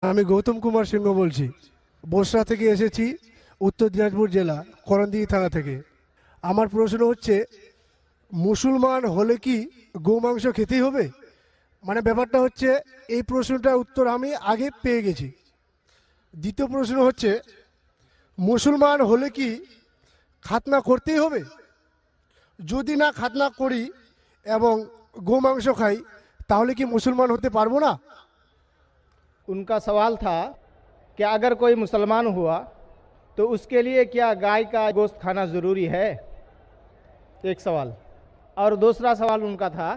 আমি গৌতম কুমার সিংহ বলছি। বসরা থেকে এসেছি, উত্তর দিনাজপুর জেলা, করণদিঘি থানা থেকে। আমার প্রশ্ন হচ্ছে, মুসলমান হলে কি গোমাংস খেতেই হবে? মানে ব্যাপারটা হচ্ছে, এই প্রশ্নটার উত্তর আমি আগে পেয়ে গেছি। দ্বিতীয় প্রশ্ন হচ্ছে, মুসলমান হলে কি খাতনা করতেই হবে? যদি না খাতনা করি এবং গোমাংস খাই, তাহলে কি মুসলমান হতে পারবো না? उनका सवाल था कि अगर कोई मुसलमान हुआ तो उसके लिए क्या गाय का गोश्त खाना ज़रूरी है, एक सवाल। और दूसरा सवाल उनका था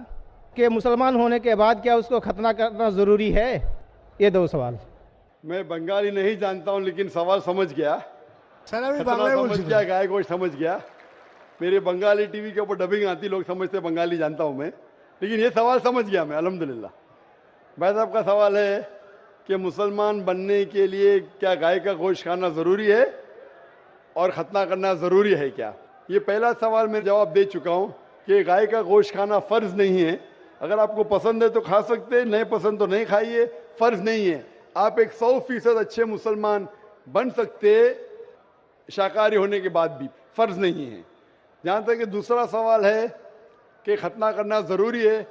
कि मुसलमान होने के बाद क्या उसको खतना करना ज़रूरी है। ये दो सवाल। मैं बंगाली नहीं जानता हूं, लेकिन सवाल समझ गया। স্যার আমি खतना বাংলায় समझ বলছি। गया, गाय गोश्त समझ गया। मेरे बंगाली टीवी के ऊपर डबिंग आती, लोग समझते बंगाली जानता हूं मैं, लेकिन ये सवाल समझ गया मैं, अल्हम्दुलिल्लाह। भाई साहब का सवाल है कि मुसलमान बनने के लिए क्या गाय का गोश्त खाना जरूरी है और खतना करना जरूरी है क्या? ये पहला सवाल मैं जवाब दे चुका हूं कि गाय का गोश्त खाना फर्ज नहीं है। अगर आपको पसंद है तो खा सकते, नहीं पसंद तो नहीं खाइए, फर्ज नहीं है। आप एक 100% अच्छे मुसलमान बन सकते शाकाहारी होने के बाद भी, फर्ज नहीं है। जहां तक कि दूसरा सवाल है कि खतना करना जरूरी है,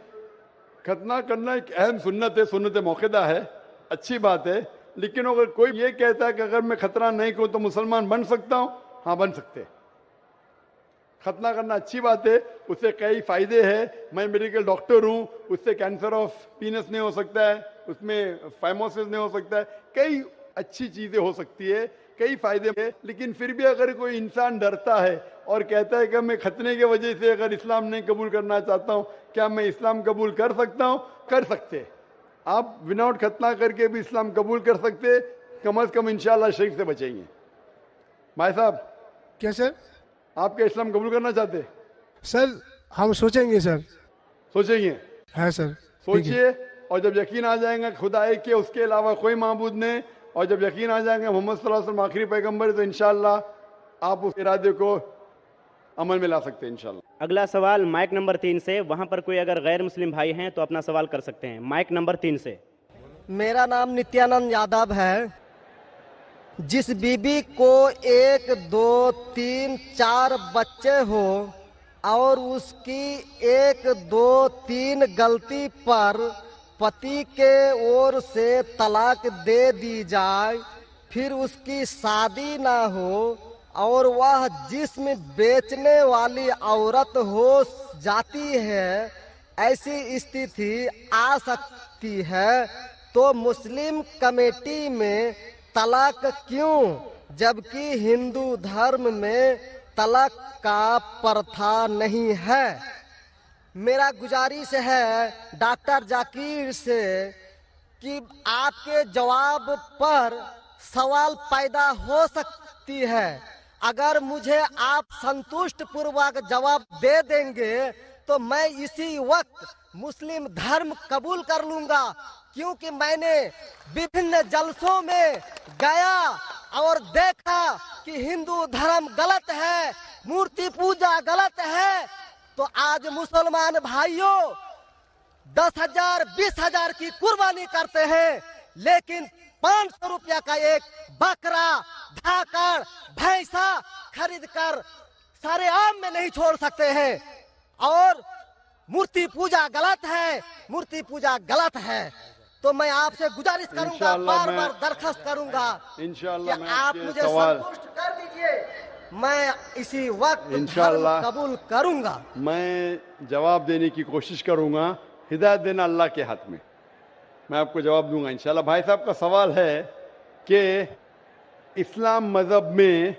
खतना करना एक अहम सुन्नत है, सुन्नत मौक़िदा है, अच्छी बात है। लेकिन अगर कोई ये कहता है कि अगर मैं खतना नहीं करूं तो मुसलमान बन सकता हूं, हाँ बन सकते हैं। खतना करना अच्छी बात है, उससे कई फायदे हैं। मैं मेडिकल डॉक्टर हूं, उससे कैंसर ऑफ पीनस नहीं हो सकता है, उसमें फाइमोसिस नहीं हो सकता है, कई अच्छी चीजें हो सकती है, कई फायदे हैं। लेकिन फिर भी अगर कोई इंसान डरता है और कहता है कि मैं खतने की वजह से अगर इस्लाम नहीं कबूल करना चाहता हूं, क्या मैं इस्लाम कबूल कर सकता हूं? कर सकते। आप विदाउट खतना करके भी इस्लाम कबूल कर सकते, कम अज कम इंशाल्लाह शिर्क से बचेंगे। भाई साहब, क्या सर? आप क्या इस्लाम कबूल करना चाहते? सर हम सोचेंगे सर। सोचेंगे, हाँ सर। सोचिए। और जब यकीन आ जाएगा खुदा एक के, उसके अलावा कोई माबूद नहीं, और जब यकीन आ जाएगा मोहम्मद सल्लल्लाहु अलैहि वसल्लम आखिरी पैगंबर है, तो इंशाल्लाह आप उस इरादे को अमल में ला सकते हैं इंशाल्लाह। अगला सवाल माइक नंबर 3 से। वहां पर कोई अगर गैर मुस्लिम भाई हैं तो अपना सवाल कर सकते हैं। माइक नंबर 3 से। मेरा नाम नित्यानंद यादव है। जिस बीबी को 1 2 3 4 बच्चे हो और उसकी 1 2 3 गलती पर पति के ओर से तलाक दे दी जाए, फिर उसकी शादी ना हो और वह जिस्म बेचने वाली औरत हो जाती है, ऐसी स्थिति आ सकती है, तो मुस्लिम कमेटी में तलाक क्यों, जबकि हिंदू धर्म में तलाक का प्रथा नहीं है? मेरा गुजारिश है डॉक्टर जाकिर से कि आपके जवाब पर सवाल पैदा हो सकती है। अगर मुझे आप संतुष्ट पूर्वक जवाब दे देंगे तो मैं इसी वक्त मुस्लिम धर्म कबूल कर लूंगा, क्योंकि मैंने विभिन्न जलसों में गया और देखा कि हिंदू धर्म गलत है, मूर्ति पूजा गलत है। तो आज मुसलमान भाइयों 10,000 20,000 की कुर्बानी करते हैं, लेकिन 500 रुपया का एक बकरा, धाकड़, भैंसा खरीद कर सारे आम में नहीं छोड़ सकते हैं। और मूर्ति पूजा गलत है, मूर्ति पूजा गलत है। तो मैं आपसे गुजारिश करूंगा, इंशाअल्लाह बार बार मैं- दरखास्त करूंगा इंशाअल्लाह कि मैं आप आपके मुझे सवाल- संतुष्ट कर दीजिए, मैं इसी वक्त धर्म इंशाअल्लाह कबूल करूंगा। मैं जवाब देने की कोशिश करूंगा। हिदायत देना अल्लाह के हाथ में, मैं आपको जवाब दूंगा इंशाल्लाह। भाई साहब का सवाल है कि इस्लाम मजहब में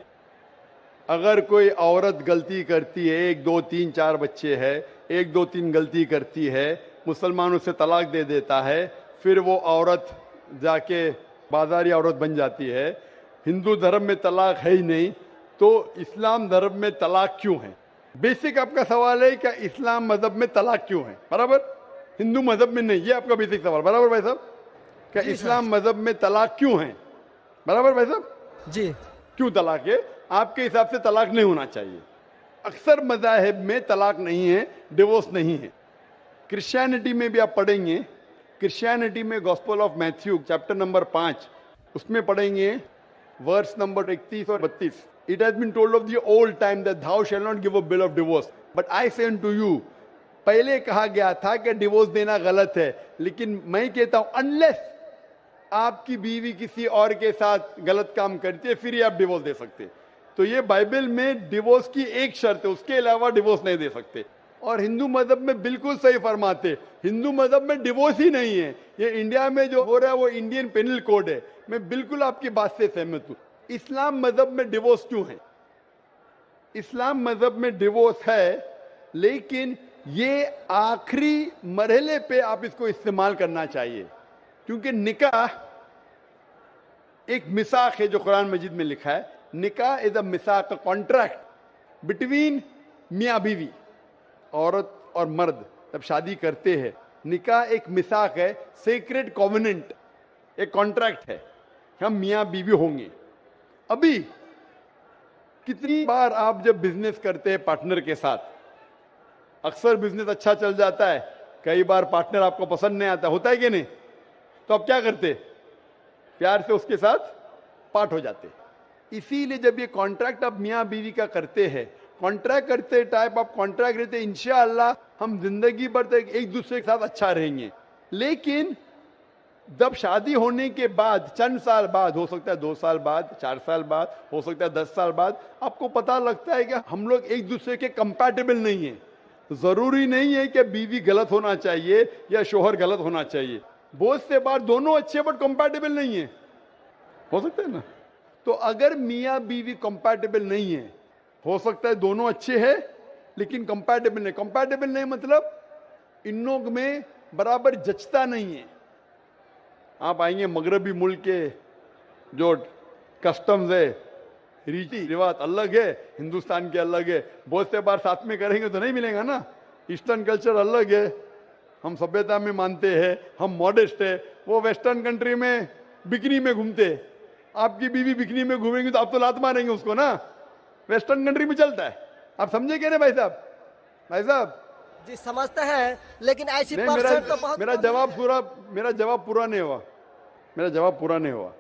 अगर कोई औरत गलती करती है, 1 2 3 4 बच्चे है, 1 2 3 गलती करती है, मुसलमान उसे तलाक दे देता है, फिर वो औरत जाके बाजारी औरत बन जाती है। हिंदू धर्म में तलाक है ही नहीं, तो इस्लाम धर्म में तलाक क्यों है? बेसिक आपका सवाल है कि इस्लाम मजहब में तलाक क्यों है, बराबर? हिंदू मजहब में नहीं, ये आपका बेसिक सवाल, बराबर भाई साहब? क्या इस्लाम मजहब में तलाक क्यों है, बराबर भाई साहब? जी, क्यों तलाक है? आपके हिसाब से तलाक नहीं होना चाहिए। अक्सर मज़ाहिब में तलाक नहीं है, डिवोर्स नहीं है। क्रिश्चियनिटी में भी आप पढ़ेंगे, क्रिश्चियनिटी में gospel of Matthew chapter number 5 उसमें पढ़ेंगे वर्स नंबर 31 और 32. It has been told of the old time that thou shall not give a bill of divorce, but I say unto you. पहले कहा गया था कि डिवोर्स देना गलत है, लेकिन मैं कहता हूं अनलेस आपकी बीवी किसी और के साथ गलत काम करती है फिर ही आप डिवोर्स दे सकते. तो ये बाइबल में डिवोर्स की एक शर्त है, उसके अलावा डिवोर्स नहीं दे सकते. और हिंदू मजहब में बिल्कुल सही फरमाते, हिंदू मजहब में डिवोर्स ही नहीं है. ये इंडिया में जो हो रहा है वो इंडियन पेनल कोड है. मैं बिल्कुल आपकी बात से सहमत हूं. इस्लाम मजहब में डिवोर्स क्यों है? इस्लाम मजहब में डिवोर्स है, लेकिन ये आखिरी मरहले पे आप इसको इस्तेमाल करना चाहिए, क्योंकि निकाह एक मिसाक है जो कुरान मजीद में लिखा है. निकाह इज अ मिसाक, कॉन्ट्रैक्ट बिटवीन मियाँ बीवी. औरत और मर्द जब शादी करते हैं, निकाह एक मिसाक है, सेक्रेड कॉवेनेंट, एक कॉन्ट्रैक्ट है, हम मियाँ बीवी होंगे. अभी कितनी बार आप जब बिजनेस करते हैं पार्टनर के साथ, अक्सर बिजनेस अच्छा चल जाता है, कई बार पार्टनर आपको पसंद नहीं आता, होता है कि नहीं? तो आप क्या करते? प्यार से उसके साथ पार्ट हो जाते. इसीलिए जब ये कॉन्ट्रैक्ट आप मियाँ बीवी का करते हैं, कॉन्ट्रैक्ट करते टाइप आप कॉन्ट्रैक्ट रहते, इंशाअल्लाह हम जिंदगी भर तक एक दूसरे के साथ अच्छा रहेंगे. लेकिन जब शादी होने के बाद चंद साल बाद, हो सकता है 2 साल बाद, 4 साल बाद, हो सकता है 10 साल बाद, आपको पता लगता है कि हम लोग एक दूसरे के कंपैटिबल नहीं है. जरूरी नहीं है कि बीवी गलत होना चाहिए या शोहर गलत होना चाहिए. बहुत से बार दोनों अच्छे बट कंपैटिबल नहीं है, हो सकता है ना. तो अगर मियाँ बीवी कंपैटिबल नहीं है, हो सकता है दोनों अच्छे हैं लेकिन कंपैटिबल नहीं. कंपैटिबल नहीं मतलब इन लोग में बराबर जचता नहीं है. आप आएंगे मगरबी मुल्क के जो कस्टम्स है, रीति रिवाज अलग है, हिंदुस्तान के अलग है. बहुत से बार साथ में करेंगे तो नहीं मिलेगा ना. ईस्टर्न कल्चर अलग है, हम सभ्यता में मानते हैं, हम मॉडेस्ट है. वो वेस्टर्न कंट्री में बिकनी में घूमते, आपकी बीवी बिकनी में घूमेंगी तो आप तो लात मारेंगे उसको ना. वेस्टर्न कंट्री में चलता है. आप समझे क्या भाई साहब? भाई साहब जी समझते हैं, लेकिन ऐसी नहीं, परसेंट तो बहुत मेरा कम जवाब है। पूरा मेरा जवाब पूरा नहीं हुआ. मेरा जवाब पूरा नहीं हुआ.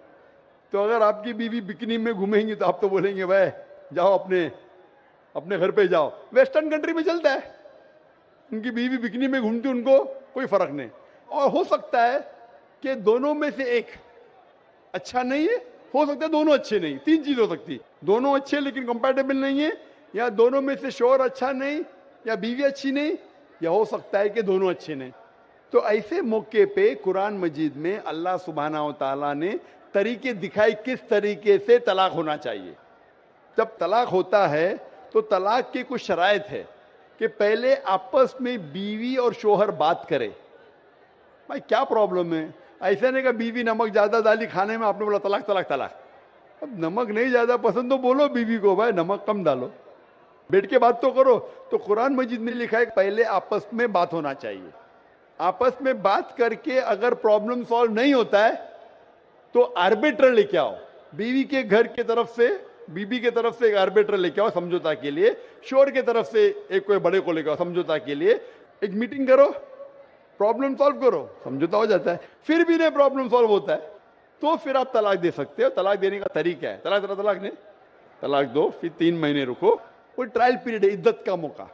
तो अगर आपकी बीवी बिकनी में घूमेंगी तो आप तो बोलेंगे भाई जाओ अपने घर पे जाओ. वेस्टर्न कंट्री में चलता है, उनकी बीवी बिकनी में घूमती, उनको कोई फर्क नहीं. और हो सकता है कि दोनों में से एक अच्छा नहीं है, हो सकता है दोनों अच्छे नहीं. 3 चीज हो सकती, दोनों अच्छे लेकिन कंपैटिबल नहीं है, या दोनों में से शोहर अच्छा नहीं या बीवी अच्छी नहीं, या हो सकता है कि दोनों अच्छे नहीं. तो ऐसे मौके पे कुरान मजीद में अल्लाह सुब्हाना व तआला ने तरीके दिखाई किस तरीके से तलाक होना चाहिए. जब तलाक होता है तो तलाक की कुछ शराइत है कि पहले आपस में बीवी और शोहर बात करे. भाई क्या प्रॉब्लम है? ऐसा नहीं कि बीवी नमक ज्यादा डाली खाने में, आपने बोला तलाक तलाक तलाक. अब नमक नहीं ज्यादा पसंद तो बोलो बीवी को भाई नमक कम डालो, बैठ के बात तो करो. तो कुरान मजीद में लिखा है पहले आपस में बात होना चाहिए. आपस में बात करके अगर प्रॉब्लम सॉल्व नहीं होता है तो आर्बिट्रर लेके आओ. बीवी के घर के तरफ से, बीबी के तरफ से एक आर्बिट्रर लेके आओ समझौता के लिए, शोहर के तरफ से एक कोई बड़े को लेके आओ समझौता के लिए. एक मीटिंग करो, प्रॉब्लम सॉल्व करो, समझौता हो जाता है. फिर भी नहीं प्रॉब्लम सॉल्व होता है तो फिर आप तलाक दे सकते हो. तलाक देने का तरीका है, तलाक नहीं, तलाक दो, फिर 3 महीने रुको. कोई ट्रायल पीरियड है, इद्दत का मौका.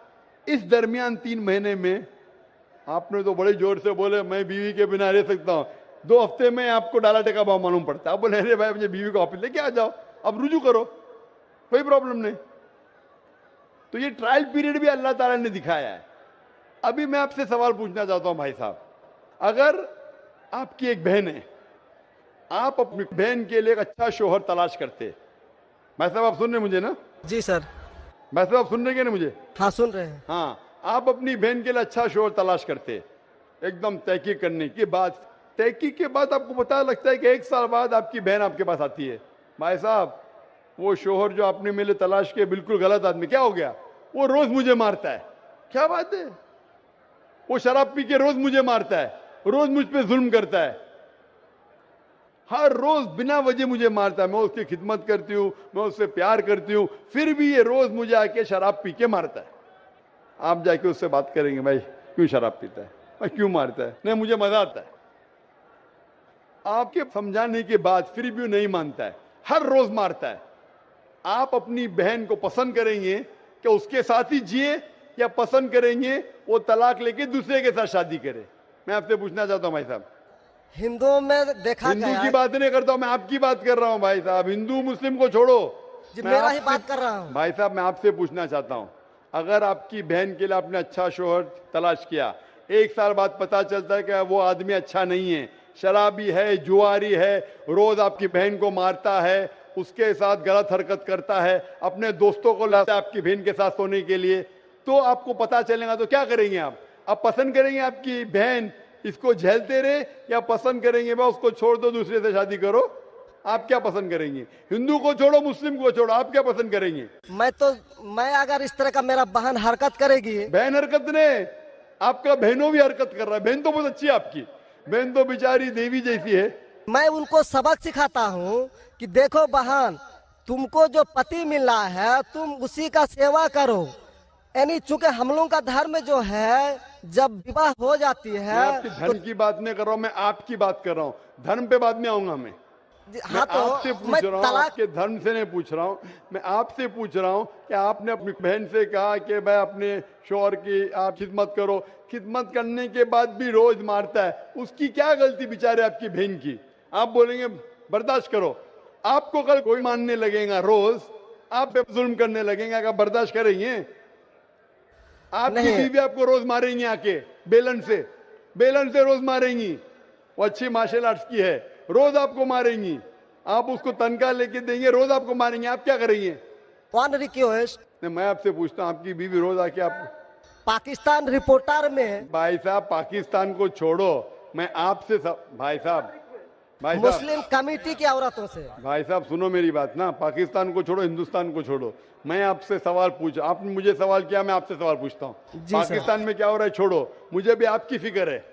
इस दरमियान 3 महीने में आपने तो बड़े जोर से बोले मैं बीवी के बिना रह सकता हूं, 2 हफ्ते में आपको डाला टेका भाव मालूम पड़ता है. आप बोले अरे भाई मुझे बीवी को ऑफिस लेके आ जाओ, अब रुजू करो, कोई प्रॉब्लम नहीं. तो ये ट्रायल पीरियड भी अल्लाह ताला ने दिखाया है. अभी मैं आपसे सवाल पूछना चाहता हूं भाई साहब, अगर आपकी एक बहन है, आप अपनी बहन के लिए एक अच्छा शोहर तलाश करते. भाई साहब आप सुन रहे मुझे ना? जी सर. भाई साहब आप सुन रहे क्या ना मुझे? हाँ सुन रहे हैं. हाँ, आप अपनी बहन के लिए अच्छा शोहर तलाश करते, एकदम तहकीक करने के बाद. तहकीक के बाद आपको पता लगता है कि 1 साल बाद आपकी बहन आपके पास आती है, भाई साहब वो शोहर जो आपने मेरे तलाश किए बिल्कुल गलत आदमी. क्या हो गया? वो रोज मुझे मारता है. क्या बात है? वो शराब पी के रोज मुझे मारता है, रोज मुझ पे जुल्म करता है, हर रोज बिना वजह मुझे मारता है. मैं उसकी खिदमत करती हूँ, मैं उससे प्यार करती हूँ, फिर भी ये रोज मुझे आके शराब पी के मारता है. आप जाके उससे बात करेंगे भाई क्यों शराब पीता है, भाई क्यों मारता है? नहीं मुझे मजा आता है. आपके समझाने के बाद फिर भी वो नहीं मानता है, हर रोज मारता है। आप अपनी बहन को पसंद करेंगे कि उसके साथ ही जिए, या पसंद करेंगे वो तलाक लेके दूसरे के साथ शादी करे? मैं आपसे पूछना चाहता हूं भाई साहब। हिंदुओं में देखा हिंदू गया की है। बात नहीं करता हूं, मैं आपकी बात कर रहा हूं भाई साहब। हिंदू मुस्लिम को छोड़ो, जी, मैं मेरा ही आपसे- बात कर रहा हूँ। भाई साहब मैं आपसे पूछना चाहता हूं, अगर आपकी बहन के लिए आपने अच्छा शोहर तलाश किया, 1 साल बाद पता चलता है कि वो आदमी अच्छा नहीं है, शराबी है, जुआरी है, रोज आपकी बहन को मारता है, उसके साथ गलत हरकत करता है, अपने दोस्तों को लाता है आपकी बहन के साथ सोने के लिए, तो आपको पता चलेगा तो क्या करेंगे आप पसंद करेंगे आपकी बहन इसको झेलते रहे, या पसंद करेंगे भाई उसको छोड़ दो, दूसरे से शादी करो? आप क्या पसंद करेंगे? हिंदू को छोड़ो, मुस्लिम को छोड़ो, आप क्या पसंद करेंगे? मैं अगर इस तरह का मेरा बहन हरकत करेगी, बहन हरकत ने, आपका बहनों भी हरकत कर रहा है। बहन तो बहुत अच्छी है आपकी, बहन तो बेचारी देवी जैसी है। मैं उनको सबक सिखाता हूँ कि देखो बहन, तुमको जो पति मिल रहा है तुम उसी का सेवा करो। यानी चूंकि हम लोगों का धर्म जो है, जब विवाह हो जाती मैं है आपकी धर्म की बात नहीं कर रहा हूं, मैं आपकी बात कर रहा हूं। धर्म पे बाद में आऊंगा मैं हाँ, तो आपसे मैं पूछ रहा हूँ, तलाक आपके धर्म से नहीं पूछ रहा हूँ, मैं आपसे पूछ रहा हूँ कि आपने अपनी बहन से कहा कि भाई अपने शौहर की आप खिदमत करो, खिदमत करने के बाद भी रोज मारता है, उसकी क्या गलती बेचारे आपकी बहन की? आप बोलेंगे बर्दाश्त करो, आपको कल कोई मानने लगेगा, रोज आप पे जुल्म करने लगेंगे, अगर बर्दाश्त करेंगे? आपकी नहीं। बीवी आपको रोज मारेंगी, आके बेलन से रोज मारेंगी। वो अच्छी मार्शल आर्ट्स की है, रोज आपको मारेंगी, आप उसको तनख्वाह लेके देंगे, रोज आपको मारेंगे, आप क्या करेंगे? वन रिक्वेस्ट, नहीं, मैं आपसे पूछता हूँ, आपकी बीवी रोज आके आप, पाकिस्तान रिपोर्टर में भाई साहब पाकिस्तान को छोड़ो, मैं आपसे भाई साहब मुस्लिम कमेटी की औरतों से, भाई साहब सुनो मेरी बात ना, पाकिस्तान को छोड़ो, हिंदुस्तान को छोड़ो, मैं आपसे सवाल पूछ, आपने मुझे सवाल किया, मैं आपसे सवाल पूछता हूँ। जी सर। पाकिस्तान में क्या हो रहा है छोड़ो, मुझे भी आपकी फिक्र है।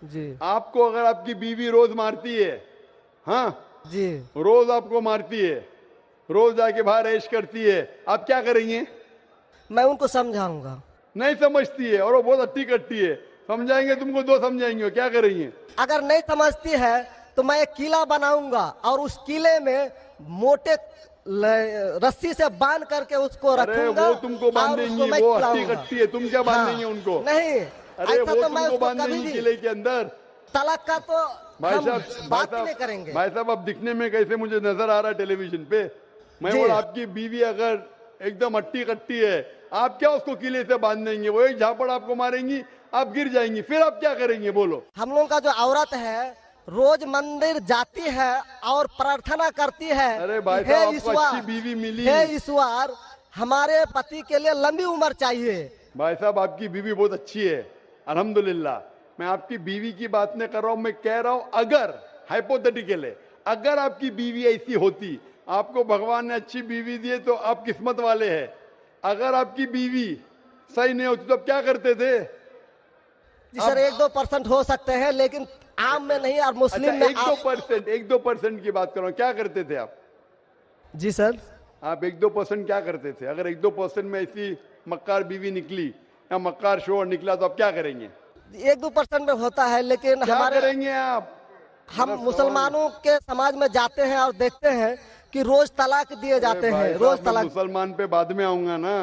जी आपको अगर आपकी बीवी रोज मारती है, हाँ जी, रोज आपको मारती है, रोज जाके बाहर ऐश करती है, आप क्या करेंगे? मैं उनको समझाऊंगा। नहीं समझती है और वो बहुत अट्टी कट्टी है, समझाएंगे तुमको, 2 समझाएंगे, क्या करेंगे? अगर नहीं समझती है तो मैं एक किला बनाऊंगा और उस किले में मोटे रस्सी से बांध करके उसको अरे रखूंगा। वो तुमको और बांधेंगी, उसको मैं वो अट्टी खिलाऊंगा। कट्टी है, तुम क्या बांधेंगे उनको? नहीं, अरे ऐसा वो तो मैं तुमको उसको कभी बांधेंगी भी किले के अंदर। तलाक का तो भाई हम साहब बात ही नहीं करेंगे। भाई साहब अब दिखने में कैसे मुझे नजर आ रहा है टेलीविजन पे? मैं जी। बोल आपकी बीवी अगर एकदम अट्टी कट्टी है, आप क्या उसको किले से बांध देंगे? वो एक झापड़ आपको मारेंगी, आप गिर जाएंगी, फिर आप क्या करेंगे बोलो? हम लोगों का जो औरत है रोज मंदिर जाती है और प्रार्थना करती है, अरे भाई हे साहब आपको ईश्वर, अच्छी बीवी मिली। हे ईश्वर, हमारे पति के लिए लंबी उम्र चाहिए। भाई साहब आपकी बीवी बहुत अच्छी है, अल्हम्दुलिल्लाह। मैं आपकी बीवी की बात नहीं कर रहा हूं, मैं कह रहा हूं अगर हाइपोथेटिकल है, अगर आपकी बीवी ऐसी होती, आपको भगवान ने अच्छी बीवी दी है तो आप किस्मत वाले हैं। अगर आपकी बीवी सही नहीं होती तो आप क्या करते थे? जी सर, 1-2% हो सकते हैं, लेकिन आम में नहीं। और मुस्लिम अच्छा, में आप 1-2% की बात कर रहा हूं, क्या करते थे आप? जी सर, आप 1-2% क्या करते थे? अगर 1-2% में ऐसी मक्कार बीवी निकली या मक्कार शोहर निकला तो आप क्या करेंगे? 1-2% में होता है, लेकिन क्या हमारे करेंगे आप? हम मेरा मुसलमानों के समाज में जाते हैं और देखते हैं कि रोज तलाक दिए जाते अरे भाई हैं, साहब, रोज मैं तलाक। मुसलमान पे बाद में आऊंगा ना,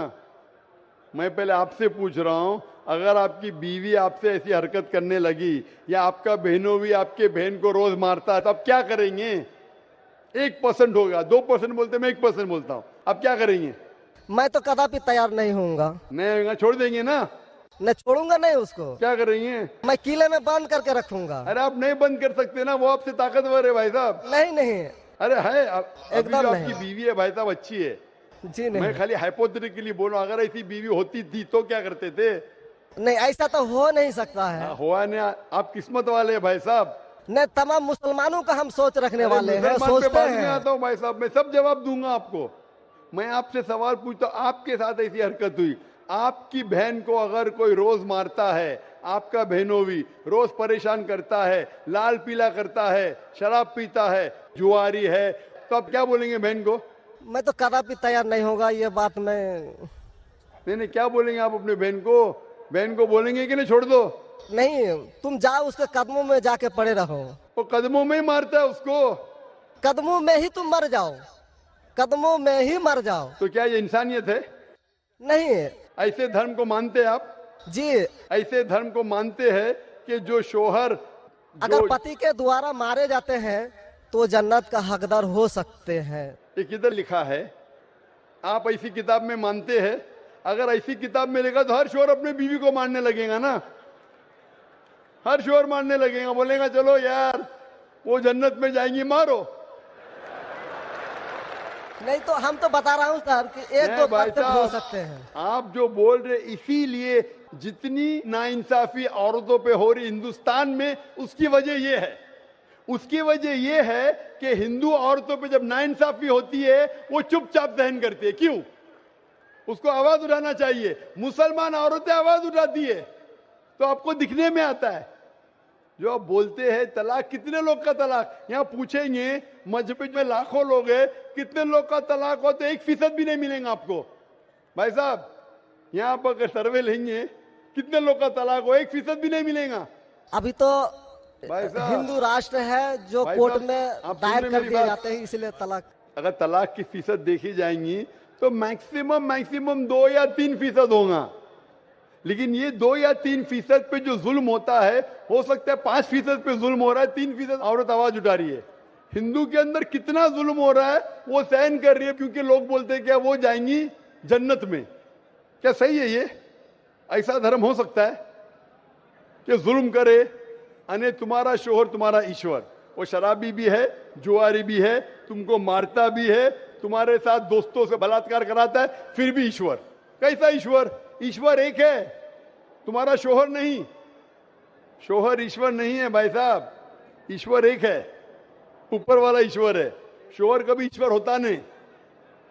मैं पहले आपसे पूछ रहा हूं, अगर आपकी बीवी आपसे ऐसी हरकत करने लगी या आपका बहनों भी आपके बहन को रोज मारता है तो आप क्या करेंगे? 1% होगा, 2% बोलते, मैं 1% बोलता हूं, आप क्या करेंगे? मैं तो कदापि तैयार नहीं होऊंगा, नहीं होगा, छोड़ देंगे ना? मैं छोड़ूंगा नहीं उसको, क्या करेंगे? मैं किले में बंद करके रखूंगा। अरे आप नहीं बंद कर सकते ना, वो आपसे ताकतवर है भाई साहब। नहीं नहीं, अरे है अभी एकदम जो नहीं। आपकी बीवी है भाई साहब अच्छी है, जी मैं नहीं, खाली हाइपोथेटिकली बोल रहा हूं, अगर ऐसी बीवी होती थी तो क्या करते थे? नहीं ऐसा तो हो नहीं सकता है। हुआ नहीं, आप किस्मत वाले हैं भाई साहब। नहीं, तमाम मुसलमानों का हम सोच रखने अरे वाले हैं, मुसलमान पे सोचते बाद में हैं। आता हूं भाई साहब, मैं सब जवाब दूंगा आपको। मैं आपसे सवाल पूछता हूं, आपके साथ ऐसी हरकत हुई, आपकी बहन को अगर कोई रोज मारता है, आपका बहनों भी रोज परेशान करता है, लाल पीला करता है, शराब पीता है, जुआरी है, तो आप क्या बोलेंगे बहन को? मैं तो कदापि तैयार नहीं होगा, ये बात मैं। नहीं क्या बोलेंगे आप अपने बहन को? बहन को बोलेंगे कि नहीं छोड़ दो? नहीं, तुम जाओ उसके कदमों में जाके पड़े रहो, वो कदमों में ही मारता है उसको। कदमों में ही तुम मर जाओ, कदमों में ही मर जाओ। तो क्या ये इंसानियत है? नहीं ऐसे धर्म को मानते हैं आप? जी, ऐसे धर्म को मानते हैं कि जो शोहर अगर पति के द्वारा मारे जाते हैं तो जन्नत का हकदार हो सकते हैं। ये किधर लिखा है? आप ऐसी किताब में मानते हैं? अगर ऐसी किताब में लिखा तो हर शोहर अपने बीवी को मारने लगेगा ना, हर शोहर मारने लगेगा, बोलेगा चलो यार वो जन्नत में जाएंगी, मारो। नहीं तो हम तो बता रहा हूँ सर कि एक नहीं दो भाई परसेंट हो साहब, सकते हैं। आप जो बोल रहे, इसीलिए जितनी नाइंसाफी औरतों पे हो रही हिंदुस्तान में, उसकी वजह ये है, उसकी वजह ये है कि हिंदू औरतों पे जब नाइंसाफी होती है वो चुपचाप सहन करती है। क्यों? उसको आवाज उठाना चाहिए। मुसलमान औरतें आवाज उठाती है तो आपको दिखने में आता है। जो आप बोलते हैं तलाक, कितने लोग का तलाक, यहाँ पूछेंगे मजहब में लाखों लोग हैं, कितने लोग का तलाक हो तो 1% भी नहीं मिलेगा आपको। भाई साहब यहाँ पर अगर सर्वे लेंगे कितने लोग का तलाक हो, 1% भी नहीं मिलेगा। अभी तो भाई साहब, हिंदू राष्ट्र है जो भाई कोर्ट साहब, में आप दायर सुन रहे कर मेरी दिए बात? जाते हैं, इसलिए तलाक। अगर तलाक की फीसद देखी जाएंगी तो मैक्सिमम 2 या 3% होगा, लेकिन ये 2 या 3% पे जो जुल्म होता है, हो सकता है 5% पे जुल्म हो रहा है, 3% औरत आवाज उठा रही है। हिंदू के अंदर कितना जुल्म हो रहा है वो सहन कर रही है, क्योंकि लोग बोलते हैं क्या वो जाएंगी जन्नत में। क्या सही है ये? ऐसा धर्म हो सकता है कि जुल्म करे? अने तुम्हारा शोहर तुम्हारा ईश्वर, वो शराबी भी है, जुआरी भी है, तुमको मारता भी है, तुम्हारे साथ दोस्तों से बलात्कार कराता है, फिर भी ईश्वर। कैसा ईश्वर? ईश्वर एक है, तुम्हारा शोहर नहीं। शोहर ईश्वर नहीं है भाई साहब, ईश्वर एक है, ऊपर वाला ईश्वर है। शोहर कभी ईश्वर होता नहीं।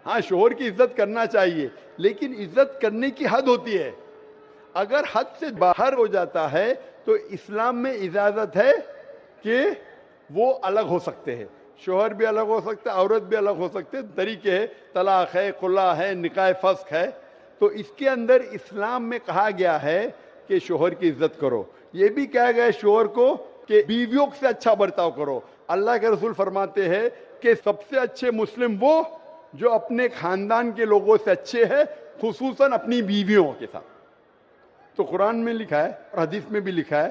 हाँ, शोहर की इज्जत करना चाहिए, लेकिन इज्जत करने की हद होती है। अगर हद से बाहर हो जाता है तो इस्लाम में इजाजत है कि वो अलग हो सकते हैं। शोहर भी अलग हो सकते हैं, औरत भी अलग हो सकते हैं, तरीके है, तलाक है, खुला है, निकाह फस्क है। तो इसके अंदर इस्लाम में कहा गया है कि शोहर की इज्जत करो। ये भी कहा गया है शोहर को कि बीवियों से अच्छा बर्ताव करो। अल्लाह के रसूल फरमाते हैं कि सबसे अच्छे मुस्लिम वो जो अपने खानदान के लोगों से अच्छे हैं, खुसूसन अपनी बीवियों के साथ। तो कुरान में लिखा है और हदीस में भी लिखा है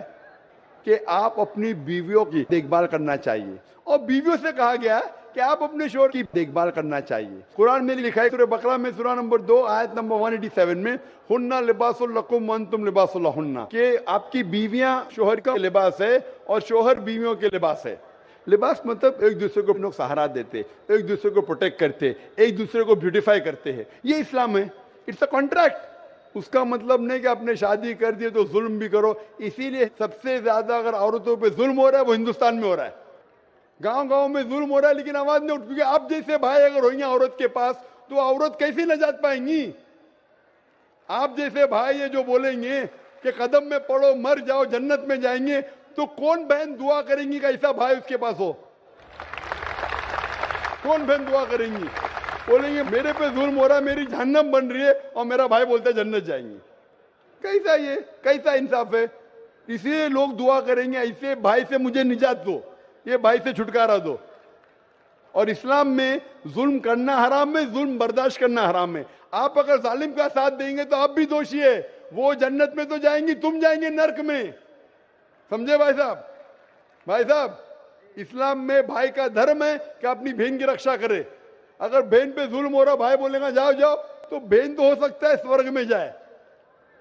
कि आप अपनी बीवियों की देखभाल करना चाहिए, और बीवियों से कहा गया है कि आप अपने शोहर की देखभाल करना चाहिए। कुरान में लिखा है सूरह बकरा में सूरह नंबर 2 आयत नंबर 187 में, हुन्ना लिबासुल लकुम व अंतुम लिबासुल लहुन्ना, कि आपकी बीवियां शोहर का लिबास है और शोहर बीवियों के लिबास है। लिबास मतलब एक दूसरे को लोग सहारा देते, एक दूसरे को प्रोटेक्ट करते, एक दूसरे को ब्यूटीफाई करते हैं। ये इस्लाम है। It's a contract. उसका मतलब नहीं कि आपने शादी कर दी तो जुल्म भी करो। इसीलिए सबसे ज्यादा अगर औरतों पे जुल्म हो रहा है वो हिंदुस्तान में हो रहा है। गांव गांव में जुल्म हो रहा है, लेकिन आवाज नहीं उठ, क्योंकि आप जैसे भाई अगर होंगे औरत के पास तो औरत कैसे नजात पाएंगी? आप जैसे भाई ये जो बोलेंगे कि कदम में पड़ो, मर जाओ, जन्नत में जाएंगे, तो कौन बहन दुआ करेंगी कि ऐसा भाई उसके पास हो? कौन बहन दुआ करेंगी? बोलेंगे मेरे पे जुल्म हो रहा है, मेरी जहन्नम बन रही है, और मेरा भाई बोलता है जन्नत जाएंगे। कैसा ये, कैसा इंसाफ है? इसलिए लोग दुआ करेंगे ऐसे भाई से मुझे निजात दो, ये भाई से छुटकारा दो। और इस्लाम में जुल्म करना हराम है, जुल्म बर्दाश्त करना हराम है। आप अगर जालिम का साथ देंगे तो आप भी दोषी है। वो जन्नत में तो जाएंगी, तुम जाएंगे नर्क में। समझे भाई साहब? भाई साहब, इस्लाम में भाई का धर्म है कि अपनी बहन की रक्षा करे। अगर बहन पे जुल्म हो रहा, भाई बोलेगा जाओ जाओ, तो बहन तो हो सकता है स्वर्ग में जाए,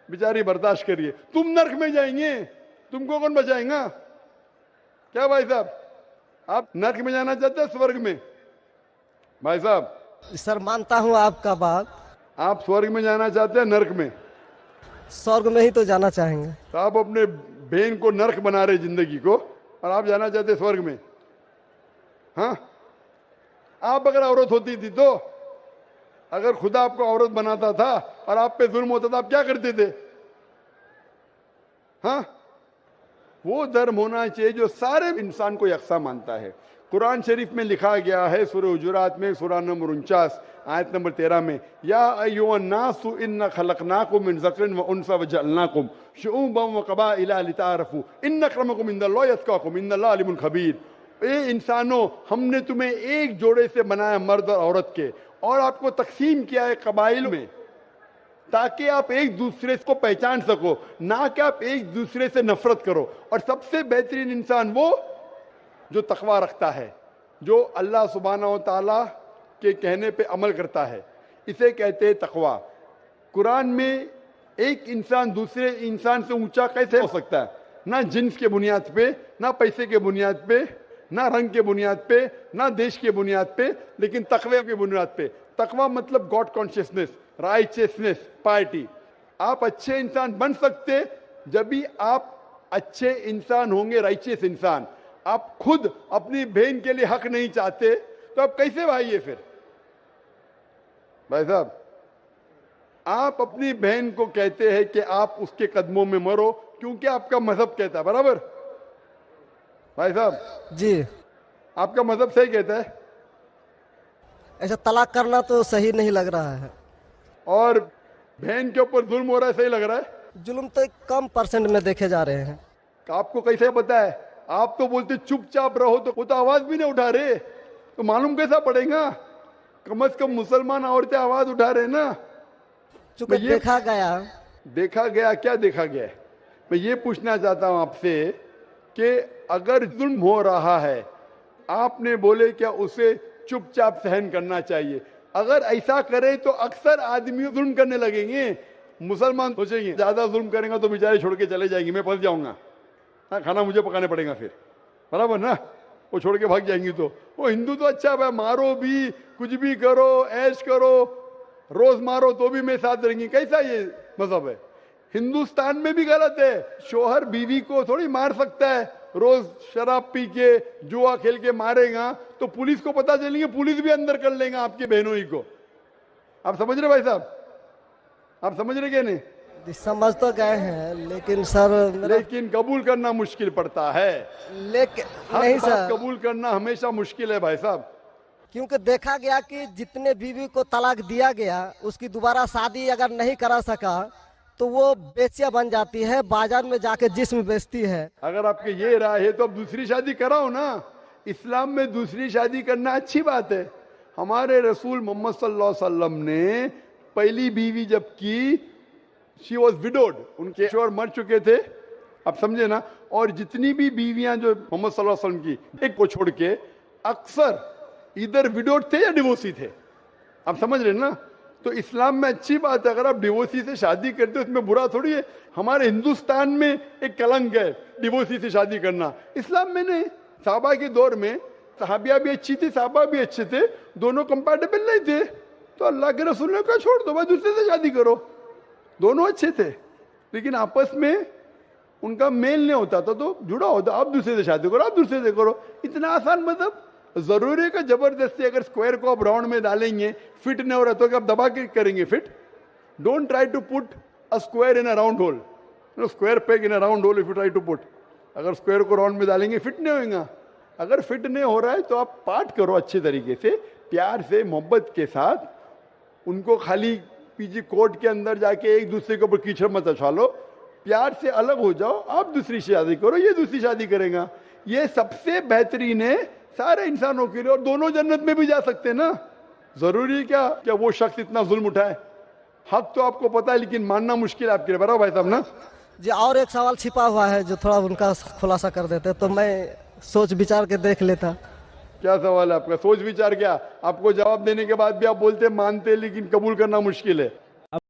बेचारी बर्दाश्त करिए। तुम नर्क में जाएंगे, तुमको कौन बचाएगा? क्या भाई साहब, आप नर्क में जाना चाहते हैं स्वर्ग में? भाई साहब, सर मानता हूँ आपका बात। आप स्वर्ग में जाना चाहते हैं नर्क में? स्वर्ग में ही तो जाना चाहेंगे। तो आप अपने बहन को नर्क बना रहे जिंदगी को, और आप जाना चाहते हैं स्वर्ग में? हाँ, आप अगर औरत होती थी तो, अगर खुदा आपको औरत बनाता था और आप पे जुल्म होता था, आप क्या करते थे? हाँ, वो धर्म होना चाहिए जो सारे इंसान को यकसा मानता है। कुरान शरीफ में लिखा गया है सूरह हुजुरात में सूरह नंबर 49 आयत नंबर 13 में, या अय्युहन्नासु इन्ना खलकनाकुम मिन ज़करिन व उन्सा व जअलनाकुम शुऊबन व क़बाइला लिताअरफू इन्न अक्रमकुम इंदल्लाहि अत्क़ाकुम इन्नल्लाह अलीमुन खबीर। ए इंसानों, हमने तुम्हें एक जोड़े से बनाया, मर्द और औरत के, और आपको तकसीम किया है कबाइल में, ताकि आप एक दूसरे को पहचान सको, ना कि आप एक दूसरे से नफरत करो। और सबसे बेहतरीन इंसान वो जो तकवा रखता है, जो अल्लाह सुब्हानहू व तआला के कहने पे अमल करता है, इसे कहते हैं तकवा। कुरान में एक इंसान दूसरे इंसान से ऊंचा कैसे हो सकता है? ना जिन्स के बुनियाद पे, ना पैसे के बुनियाद पे, ना रंग के बुनियाद पे, ना देश के बुनियाद पे, लेकिन तकवे के बुनियाद पे। तकवा मतलब गॉड कॉन्शियसनेस, राइचियसनेस, पार्टी। आप अच्छे इंसान बन सकते जब भी आप अच्छे इंसान होंगे, राइचियस इंसान। आप खुद अपनी बहन के लिए हक नहीं चाहते तो आप कैसे भाई है फिर? भाई साहब, आप अपनी बहन को कहते हैं कि आप उसके कदमों में मरो क्योंकि आपका मजहब कहता है, बराबर? भाई साहब जी, आपका मजहब सही कहता है। ऐसा तलाक करना तो सही नहीं लग रहा है। और बहन के ऊपर जुल्म हो रहा है, सही लग रहा है? जुल्म तो कम परसेंट में देखे जा रहे हैं। आपको कैसे पता है? आप तो बोलते चुपचाप रहो, तो वो तो आवाज भी नहीं उठा रहे, तो मालूम कैसा पड़ेगा? कम से कम मुसलमान औरतें आवाज उठा रहे ना। चूंकि देखा गया क्या देखा गया है? मैं ये पूछना चाहता हूं आपसे कि अगर जुल्म हो रहा है, आपने बोले क्या उसे चुपचाप सहन करना चाहिए? अगर ऐसा करे तो अक्सर आदमी जुल्म करने लगेंगे। मुसलमान सोचेंगे ज्यादा जुल्म करेंगे तो बेचारे छोड़ के चले जाएंगे, मैं फंस जाऊंगा, हाँ, खाना मुझे पकाने पड़ेगा फिर, बराबर ना? वो छोड़ के भाग जाएंगी। तो वो हिंदू तो अच्छा है, मारो भी, कुछ भी करो, ऐश करो, रोज मारो तो भी मैं साथ रहेंगी। कैसा ये मजहब है? हिंदुस्तान में भी गलत है। शोहर बीवी को थोड़ी मार सकता है। रोज शराब पी के, जुआ खेल के मारेगा तो पुलिस को पता चलेंगे, पुलिस भी अंदर कर लेगा आपके बहनों ही को। आप समझ रहे भाई साहब? आप समझ रहे क्या? नहीं समझ तो गए हैं, लेकिन सर लेकिन कबूल करना मुश्किल पड़ता है। लेकिन नहीं सर, कबूल करना हमेशा मुश्किल है भाई साहब। क्योंकि देखा गया कि जितने बीवी को तलाक दिया गया, उसकी दोबारा शादी अगर नहीं करा सका तो वो बेचिया बन जाती है, बाजार में जाके जिस्म बेचती है। अगर आपके ये राय है तो अब दूसरी शादी कराओ ना। इस्लाम में दूसरी शादी करना अच्छी बात है। हमारे रसूल मोहम्मद सल्लल्लाहु अलैहि वसल्लम ने पहली बीवी जब की, शी वॉज विडोड, उनके शोहर मर चुके थे, आप समझे ना? और जितनी भी बीवियां जो मोहम्मद सल्लल्लाहु अलैहि वसल्लम की, एक को छोड़ के अक्सर इधर विडोड थे या डिवोर्सी थे, आप समझ रहे ना? तो इस्लाम में अच्छी बात है। अगर आप डिवोर्सी से शादी करते हो उसमें बुरा थोड़ी है। हमारे हिंदुस्तान में एक कलंक है डिवोर्सी से शादी करना, इस्लाम में नहीं। साहबा के दौर में सहाबिया भी अच्छी थी, साहबा भी अच्छे थे, दोनों कंपैटिबल नहीं थे, तो अल्लाह के रसूल ने कहा छोड़ दो भाई, दूसरे से शादी करो। दोनों अच्छे थे लेकिन आपस में उनका मेल नहीं होता था, तो जुड़ा होता, आप दूसरे से शादी करो, आप दूसरे से करो। इतना आसान मतलब जरूरी का जबरदस्ती अगर स्क्वायर को आप राउंड में डालेंगे, फिट नहीं हो रहा तो आप दबा के करेंगे fit? Don't try to put a square in a round hole, square peg in a round hole if you try to put. अगर स्क्वायर को राउंड में डालेंगे फिट नहीं होगा। अगर फिट नहीं हो रहा है तो आप पार्ट करो अच्छे तरीके से, प्यार से, मोहब्बत के साथ। उनको खाली पीजी कोर्ट के अंदर जाके एक दूसरे के ऊपर कीचड़ मत उछालो, प्यार से अलग हो जाओ, आप दूसरी शादी करो, ये दूसरी शादी करेगा। ये सबसे बेहतरीन है सारे इंसानों के लिए, और दोनों जन्नत में भी जा सकते हैं ना। जरूरी है क्या वो शख्स इतना जुल्म उठाए? हक तो आपको पता है लेकिन मानना मुश्किल है आपके लिए, बराबर भाई साहब ना? जी, और एक सवाल छिपा हुआ है जो थोड़ा उनका खुलासा कर देते तो मैं सोच विचार के देख लेता। क्या सवाल है आपका? सोच विचार क्या? आपको जवाब देने के बाद भी आप बोलते मानते लेकिन कबूल करना मुश्किल है।